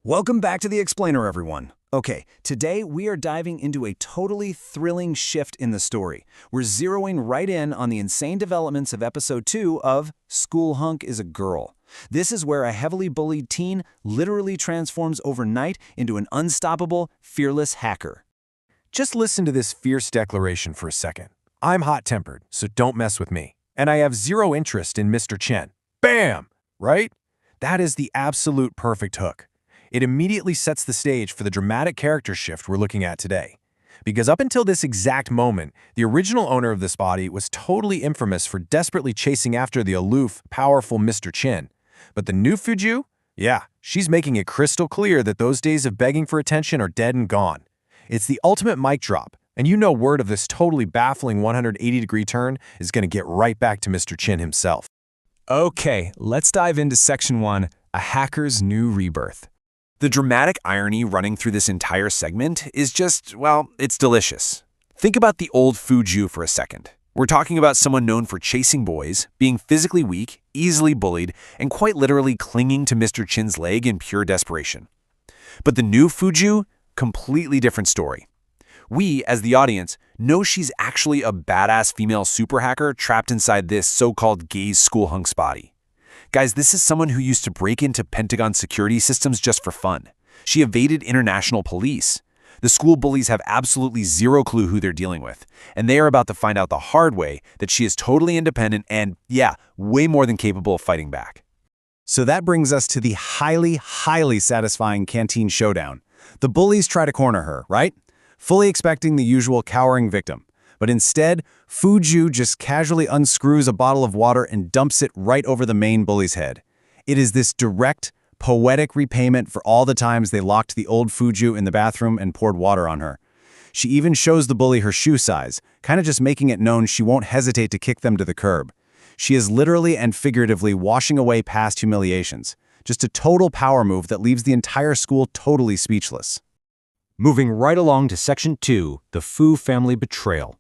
Welcome back to The Explainer, everyone. Okay, today we are diving into a totally thrilling shift in the story. We're zeroing right in on the insane developments of Episode 2 of School Hunk is a Girl. This is where a heavily bullied teen literally transforms overnight into an unstoppable, fearless hacker. Just listen to this fierce declaration for a second. I'm hot-tempered, so don't mess with me. And I have zero interest in Mr. Chen. Bam! Right? That is the absolute perfect hook. It immediately sets the stage for the dramatic character shift we're looking at today. Because up until this exact moment, the original owner of this body was totally infamous for desperately chasing after the aloof, powerful Mr. Chen. But the new Fuju? Yeah, she's making it crystal clear that those days of begging for attention are dead and gone. It's the ultimate mic drop, and you know word of this totally baffling 180-degree turn is going to get right back to Mr. Chen himself. Okay, let's dive into Section 1, A Hacker's New Rebirth. The dramatic irony running through this entire segment is just, well, it's delicious. Think about the old Fuju for a second. We're talking about someone known for chasing boys, being physically weak, easily bullied, and quite literally clinging to Mr. Chin's leg in pure desperation. But the new Fuju, completely different story. We, as the audience, know she's actually a badass female super hacker trapped inside this so-called gay school hunk's body. Guys, this is someone who used to break into Pentagon security systems just for fun. She evaded international police. The school bullies have absolutely zero clue who they're dealing with, and they are about to find out the hard way that she is totally independent and, yeah, way more than capable of fighting back. So that brings us to the highly satisfying canteen showdown. The bullies try to corner her, right? Fully expecting the usual cowering victim. But instead, Fuju just casually unscrews a bottle of water and dumps it right over the main bully's head. It is this direct, poetic repayment for all the times they locked the old Fuju in the bathroom and poured water on her. She even shows the bully her shoe size, kind of just making it known she won't hesitate to kick them to the curb. She is literally and figuratively washing away past humiliations. Just a total power move that leaves the entire school totally speechless. Moving right along to Section 2, the Fu family betrayal.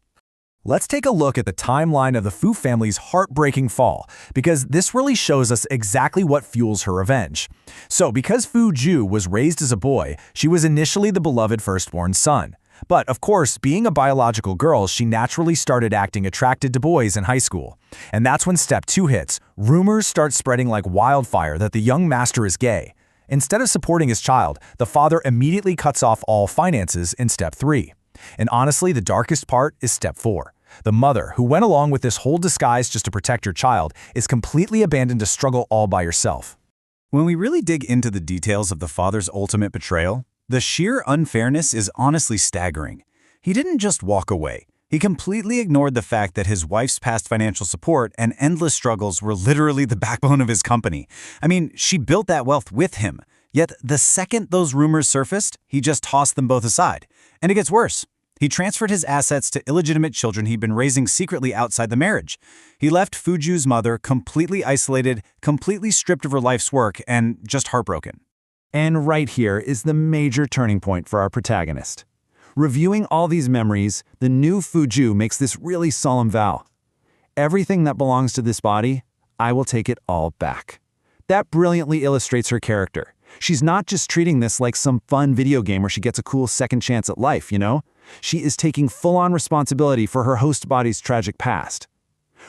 Let's take a look at the timeline of the Fu family's heartbreaking fall, because this really shows us exactly what fuels her revenge. So, because Fuju was raised as a boy, she was initially the beloved firstborn son. But, of course, being a biological girl, she naturally started acting attracted to boys in high school. And that's when Step 2 hits. Rumors start spreading like wildfire that the young master is gay. Instead of supporting his child, the father immediately cuts off all finances in Step 3. And honestly, the darkest part is Step 4. The mother, who went along with this whole disguise just to protect her child, is completely abandoned to struggle all by herself. When we really dig into the details of the father's ultimate betrayal, the sheer unfairness is honestly staggering. He didn't just walk away. He completely ignored the fact that his wife's past financial support and endless struggles were literally the backbone of his company. I mean, she built that wealth with him. Yet the second those rumors surfaced, he just tossed them both aside. And it gets worse. He transferred his assets to illegitimate children he'd been raising secretly outside the marriage. He left Fuju's mother completely isolated, completely stripped of her life's work, and just heartbroken. And right here is the major turning point for our protagonist. Reviewing all these memories, the new Fuju makes this really solemn vow. Everything that belongs to this body, I will take it all back. That brilliantly illustrates her character. She's not just treating this like some fun video game where she gets a cool second chance at life, you know? She is taking full-on responsibility for her host body's tragic past.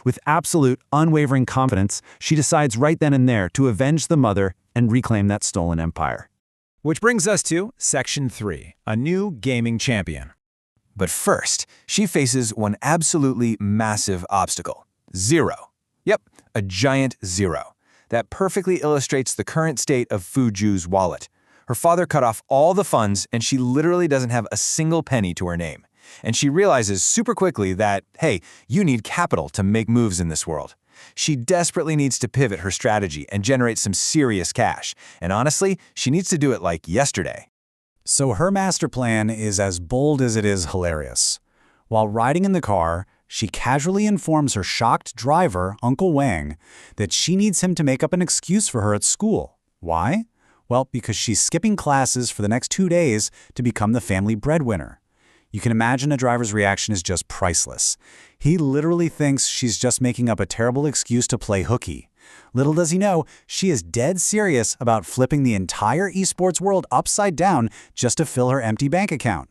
With absolute, unwavering confidence, she decides right then and there to avenge the mother and reclaim that stolen empire. Which brings us to Section 3, a new gaming champion. But first, she faces one absolutely massive obstacle. Zero. Yep, a giant zero. That perfectly illustrates the current state of Fuju's wallet. Her father cut off all the funds, and she literally doesn't have a single penny to her name. And she realizes super quickly that, hey, you need capital to make moves in this world. She desperately needs to pivot her strategy and generate some serious cash. And honestly, she needs to do it like yesterday. So her master plan is as bold as it is hilarious. While riding in the car, she casually informs her shocked driver, Uncle Wang, that she needs him to make up an excuse for her at school. Why? Well, because she's skipping classes for the next 2 days to become the family breadwinner. You can imagine a driver's reaction is just priceless. He literally thinks she's just making up a terrible excuse to play hooky. Little does he know, she is dead serious about flipping the entire esports world upside down just to fill her empty bank account.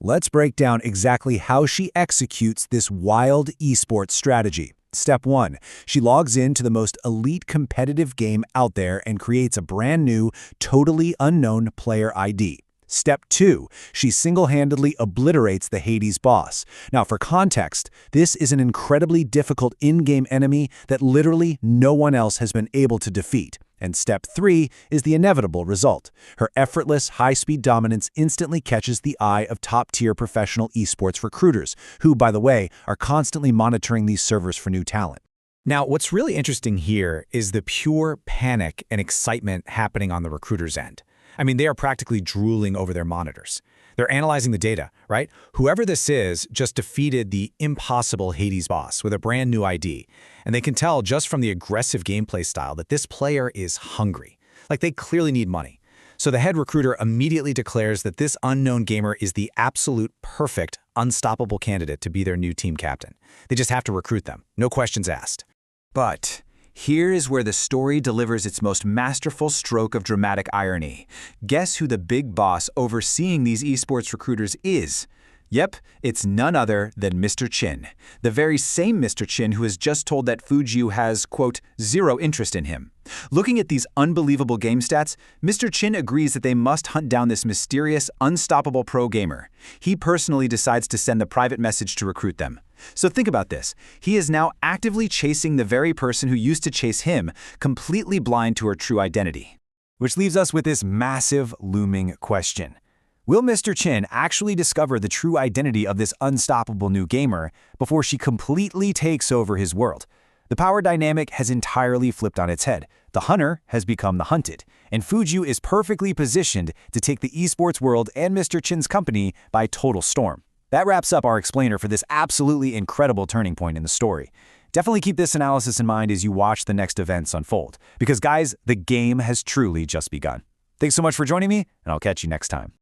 Let's break down exactly how she executes this wild esports strategy. Step 1. She logs into the most elite competitive game out there and creates a brand new, totally unknown player ID. Step 2. She single-handedly obliterates the Hades boss. Now, for context, this is an incredibly difficult in-game enemy that literally no one else has been able to defeat. And Step 3 is the inevitable result. Her effortless, high-speed dominance instantly catches the eye of top-tier professional esports recruiters, who, by the way, are constantly monitoring these servers for new talent. Now, what's really interesting here is the pure panic and excitement happening on the recruiter's end. I mean, they are practically drooling over their monitors. They're analyzing the data, right? Whoever this is just defeated the impossible Hades boss with a brand new ID. And they can tell just from the aggressive gameplay style that this player is hungry. Like, they clearly need money. So the head recruiter immediately declares that this unknown gamer is the absolute perfect, unstoppable candidate to be their new team captain. They just have to recruit them, no questions asked. But here is where the story delivers its most masterful stroke of dramatic irony. Guess who the big boss overseeing these esports recruiters is? Yep, it's none other than Mr. Chin, the very same Mr. Chin who has just told that Fujiu has, quote, zero interest in him. Looking at these unbelievable game stats, Mr. Chin agrees that they must hunt down this mysterious, unstoppable pro gamer. He personally decides to send the private message to recruit them. So think about this. He is now actively chasing the very person who used to chase him, completely blind to her true identity. Which leaves us with this massive, looming question. Will Mr. Chin actually discover the true identity of this unstoppable new gamer before she completely takes over his world? The power dynamic has entirely flipped on its head. The hunter has become the hunted, and Fujiu is perfectly positioned to take the esports world and Mr. Chin's company by total storm. That wraps up our explainer for this absolutely incredible turning point in the story. Definitely keep this analysis in mind as you watch the next events unfold, because guys, the game has truly just begun. Thanks so much for joining me, and I'll catch you next time.